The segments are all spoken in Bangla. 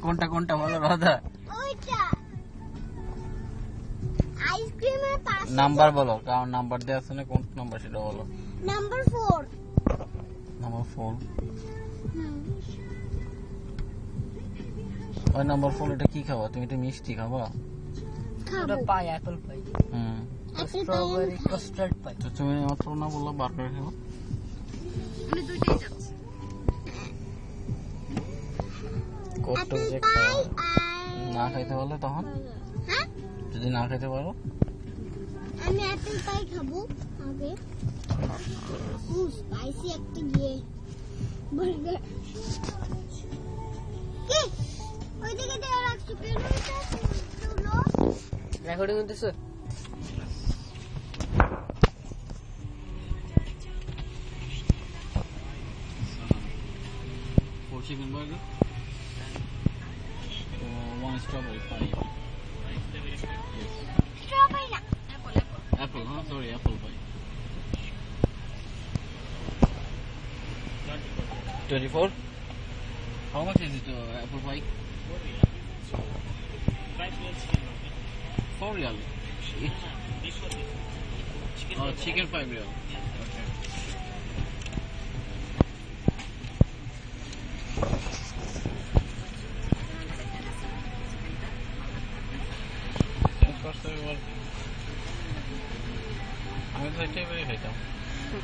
কোনটা কোনটা বলো রাধা? আইসক্রিমের পাশে নাম্বার বলো, কারণ নাম্বার দেওয়া আছে না, কোন নাম্বার সেটা বলো। নাম্বার 4। নাম্বার 4। ওই নাম্বার 4 এটা কি খাবা তুমি? এটা মিষ্টি খাবা? খাবো পাই, অ্যাপল পাই, স্ট্রবেরি কাস্টার্ড পাই। তো তুমি মাত্র না বললা বার্গার খাবো? আমি দুইটাই যাচ্ছি। কত যে না খাইতে পারলে তখন? হ্যাঁ, যদি না খেতে পারো? আমি অ্যাপল পাই খাবো আগে। স্পাইসি একটা গিয়ে বার্গার। কি ওইদিকে দেওয়া রাখছো কেন? রেকর্ডিং হইতেছে? Chicken burger. 1 strawberry pie. Strawberry না, Apple, huh? Sorry, apple pie. 24. How much is it? Apple pie? 4 real. Oh, chicken 5 real. Okay. আমি তো এটাই বেশি খাইতাম।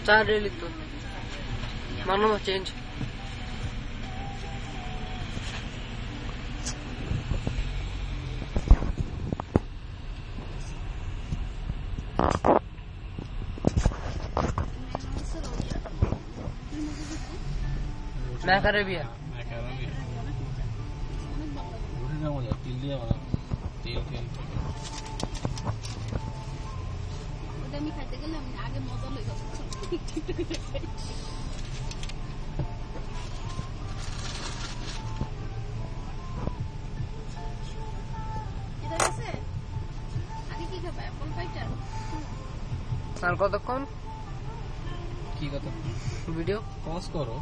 চা ডেলি তো মানো চেঞ্জ। ম্যাকারেবিয়া মজা তিল দিয়ে তেল তেল আমি খাইতে গেলে আমি আগে মজা হয়ে যাবো। আগে কি খাবে? অ্যাপল পাইটা আর কতক্ষণ কি কথা ভিডিও পজ করো।